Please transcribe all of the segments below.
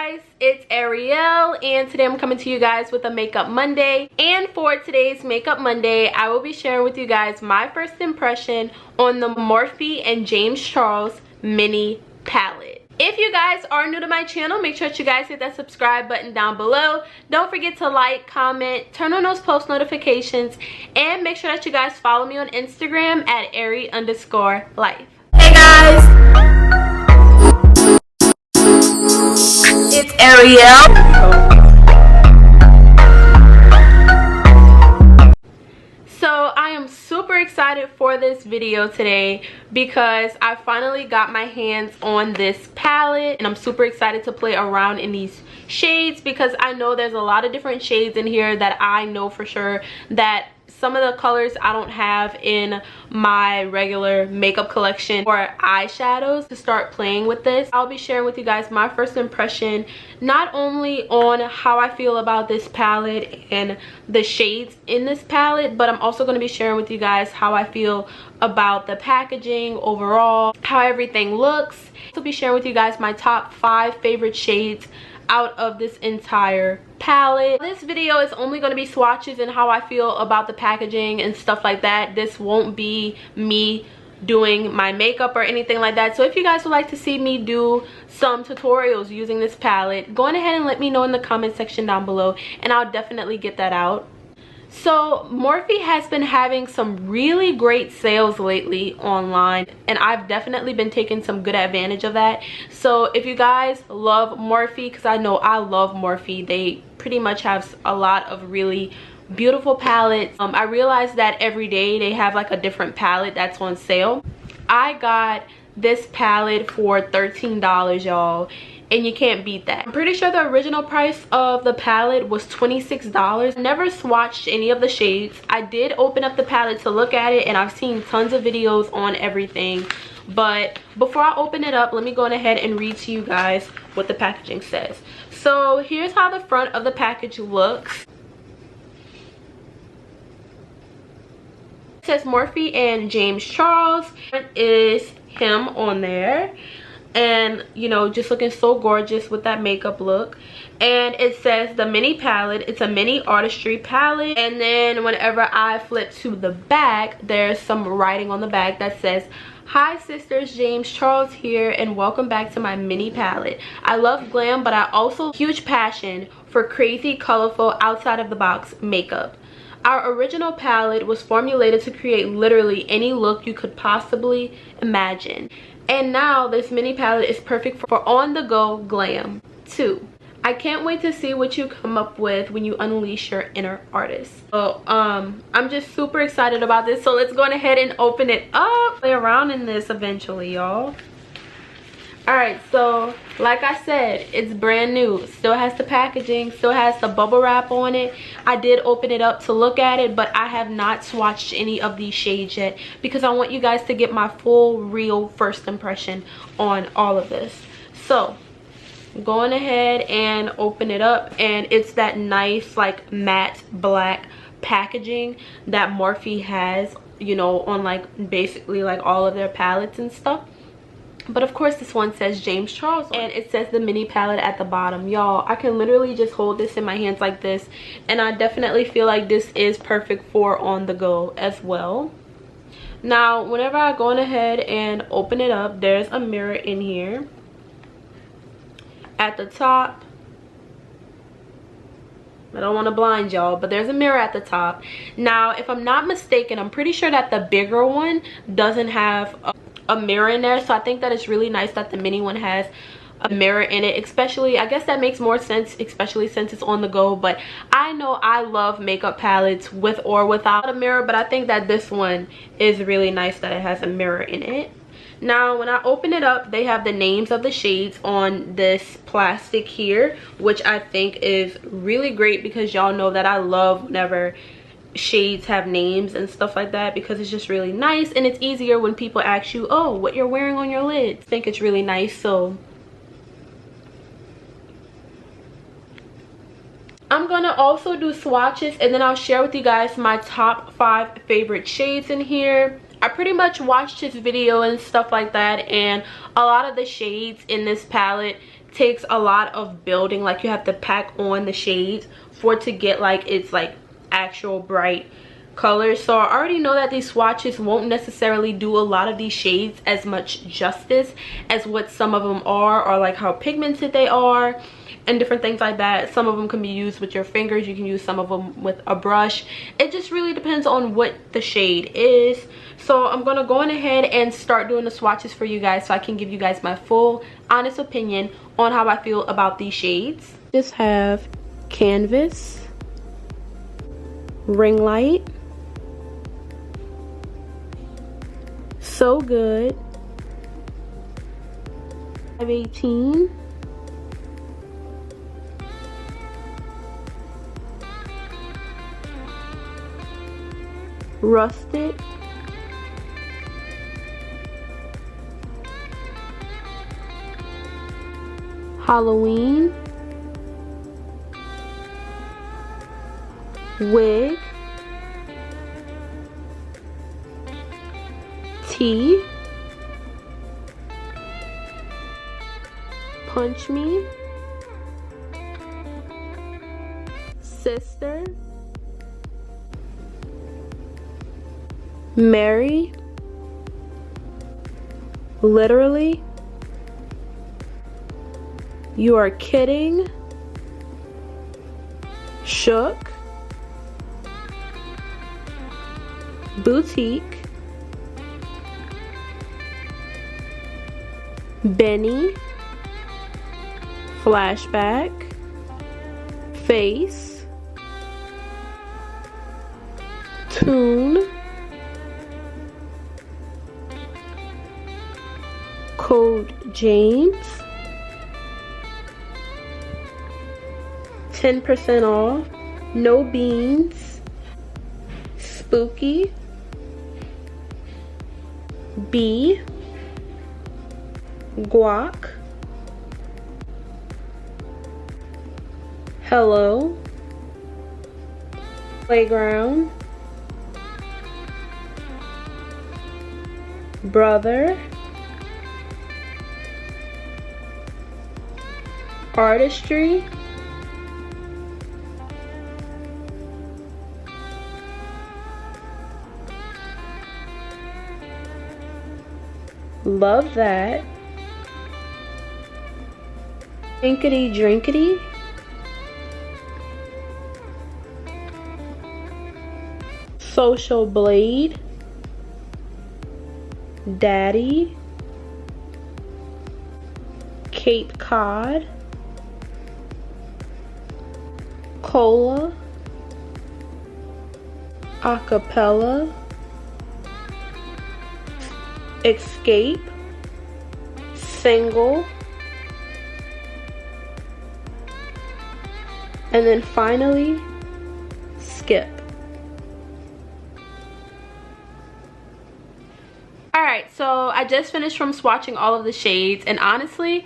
guys, it's Ariel, and today I'm coming to you guys with a Makeup Monday. And for today's Makeup Monday, I will be sharing with you guys my first impression on the Morphe and James Charles mini palette. If you guys are new to my channel, make sure that you guys hit that subscribe button down below. Don't forget to like, comment, turn on those post notifications, and make sure that you guys follow me on Instagram at Ari_life. Hey guys! It's Ariel. So I am super excited for this video today because I finally got my hands on this palette, and I'm super excited to play around in these shades because I know there's a lot of different shades in here that I know for sure that some of the colors I don't have in my regular makeup collection or eyeshadows. To start playing with this, I'll be sharing with you guys my first impression, not only on how I feel about this palette and the shades in this palette, but I'm also going to be sharing with you guys how I feel about the packaging overall, how everything looks. I'll be sharing with you guys my top 5 favorite shades out of this entire palette. This video is only going to be swatches and how I feel about the packaging and stuff like that. This won't be me doing my makeup or anything like that. So if you guys would like to see me do some tutorials using this palette, go on ahead and let me know in the comment section down below, and I'll definitely get that out. So Morphe has been having some really great sales lately online, and I've definitely been taking some good advantage of that. So if you guys love Morphe, because I know I love Morphe, they pretty much have a lot of really beautiful palettes. I realized that every day they have like a different palette that's on sale. I got this palette for $13, y'all, and you can't beat that. I'm pretty sure the original price of the palette was $26. Never swatched any of the shades. I did open up the palette to look at it, and I've seen tons of videos on everything. But before I open it up, let me go ahead and read to you guys what the packaging says. So here's how the front of the package looks. It says Morphe and James Charles. It is him on there, and you know, just looking so gorgeous with that makeup look. And it says the mini palette, it's a mini artistry palette. And then whenever I flip to the back, there's some writing on the back that says, "Hi sisters, James Charles here, and welcome back to my mini palette. I love glam, but I also huge passion for crazy, colorful, outside of the box makeup. Our original palette was formulated to create literally any look you could possibly imagine. And now this mini palette is perfect for on-the-go glam too. I can't wait to see what you come up with when you unleash your inner artist." So I'm just super excited about this. So let's go ahead and open it up, play around in this eventually, y'all. Alright, so like I said, it's brand new. Still has the packaging, still has the bubble wrap on it. I did open it up to look at it, but I have not swatched any of these shades yet because I want you guys to get my full, real first impression on all of this. So going ahead and open it up, and it's that nice like matte black packaging that Morphe has, you know, on like basically like all of their palettes and stuff. But of course this one says James Charles, and it says the mini palette at the bottom. Y'all, I can literally just hold this in my hands like this, and I definitely feel like this is perfect for on the go as well. Now whenever I go on ahead and open it up, there's a mirror in here at the top. I don't want to blind y'all, but there's a mirror at the top. Now if I'm not mistaken, I'm pretty sure that the bigger one doesn't have a mirror in there, so I think that it's really nice that the mini one has a mirror in it. Especially, I guess that makes more sense, especially since it's on the go. But I know I love makeup palettes with or without a mirror, but I think that this one is really nice that it has a mirror in it. Now when I open it up, they have the names of the shades on this plastic here, which I think is really great because y'all know that I love whenever shades have names and stuff like that, because it's just really nice, and it's easier when people ask you, oh, what you're wearing on your lids. I think it's really nice. So I'm gonna also do swatches, and then I'll share with you guys my top 5 favorite shades in here. I pretty much watched his video and stuff like that, and a lot of the shades in this palette takes a lot of building. Like you have to pack on the shades for it to get like its like actual bright colors. So I already know that these swatches won't necessarily do a lot of these shades as much justice as what some of them are, or like how pigmented they are and different things like that. Some of them can be used with your fingers, you can use some of them with a brush. It just really depends on what the shade is. So I'm gonna go on ahead and start doing the swatches for you guys so I can give you guys my full honest opinion on how I feel about these shades. Just have Canvas, Ring Light, So Good, 518, Rusted, Halloween, Wig, Tea, Punch Me, Sister, Mary, Literally, You Are Kidding, Shook, Boutique, Benny, Flashback, Face, Tune, Code James, 10% off, No Beans, Spooky, B, Guac, Hello, Playground, Brother, Artistry, Love That, Drinkity Drinkity, Social Blade, Daddy, Cape Cod, Cola, Acapella, Escape, Single, and then finally Skip. Alright, so I just finished from swatching all of the shades, and honestly,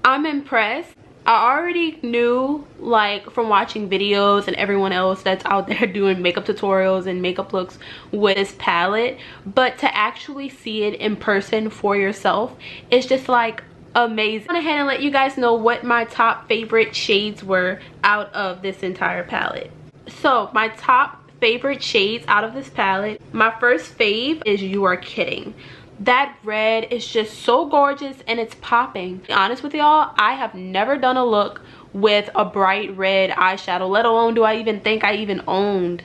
I'm impressed. I already knew, like, from watching videos and everyone else that's out there doing makeup tutorials and makeup looks with this palette, but to actually see it in person for yourself, it's just like amazing. I went ahead and let you guys know what my top favorite shades were out of this entire palette. So my top favorite shades out of this palette, my first fave is You Are Kidding. That red is just so gorgeous and it's popping. To be honest with y'all, I have never done a look with a bright red eyeshadow, let alone do I even think I even owned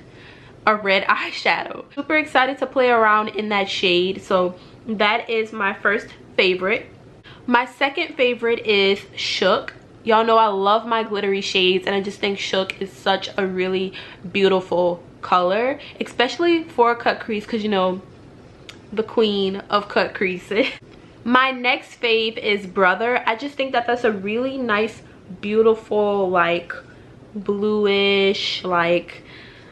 a red eyeshadow. Super excited to play around in that shade, so that is my first favorite. My second favorite is Shook. Y'all know I love my glittery shades, and I just think Shook is such a really beautiful color, especially for a cut crease, because you know, the queen of cut creases. My next fave is Brother. I just think that that's a really nice, beautiful, like bluish, like,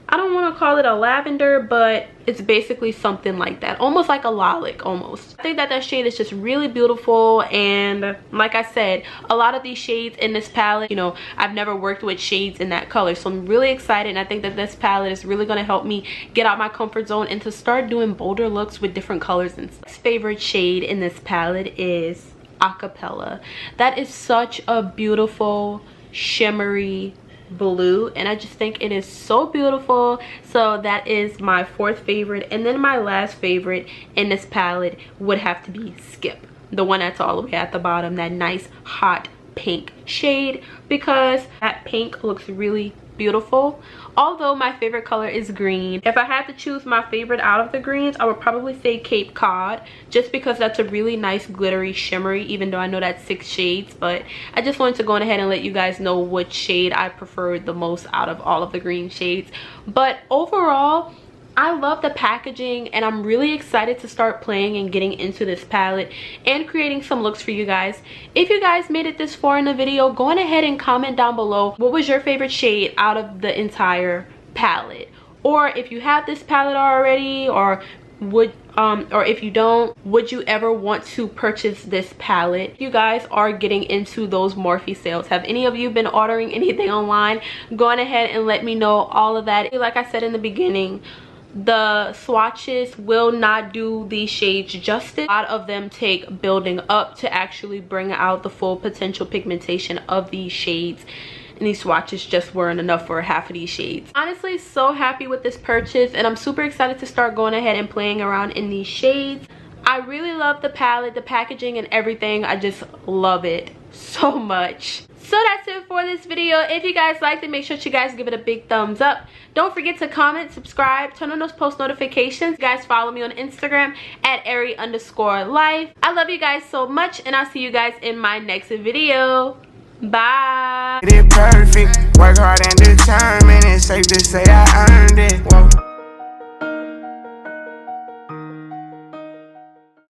I don't want to call it a lavender, but it's basically something like that, almost like a lilac almost. I think that that shade is just really beautiful, and like I said, a lot of these shades in this palette, you know, I've never worked with shades in that color, so I'm really excited, and I think that this palette is really going to help me get out my comfort zone and to start doing bolder looks with different colors and stuff. My favorite shade in this palette is Acapella. That is such a beautiful shimmery blue, and I just think it is so beautiful. So that is my fourth favorite, and then my last favorite in this palette would have to be Skip, the one that's all the way at the bottom, that nice hot pink shade, because that pink looks really beautiful. Although my favorite color is green, if I had to choose my favorite out of the greens, I would probably say Cape Cod, just because that's a really nice glittery shimmery, even though I know that's 6 shades. But I just wanted to go ahead and let you guys know which shade I preferred the most out of all of the green shades. But overall, I love the packaging, and I'm really excited to start playing and getting into this palette and creating some looks for you guys. If you guys made it this far in the video, go on ahead and comment down below what was your favorite shade out of the entire palette. Or if you have this palette already, or if you don't, would you ever want to purchase this palette? If you guys are getting into those Morphe sales, have any of you been ordering anything online? Go on ahead and let me know all of that. Like I said in the beginning, the swatches will not do these shades justice. A lot of them take building up to actually bring out the full potential pigmentation of these shades, and these swatches just weren't enough for half of these shades. Honestly, so happy with this purchase, and I'm super excited to start going ahead and playing around in these shades. I really love the palette, the packaging, and everything. I just love it so much. So that's it for this video. If you guys liked it, make sure you guys give it a big thumbs up. Don't forget to comment, subscribe, turn on those post notifications. You guys follow me on Instagram at Ari_life. I love you guys so much, and I'll see you guys in my next video. Bye. It perfect, work hard and determined. It's safe to say I earned it. Whoa.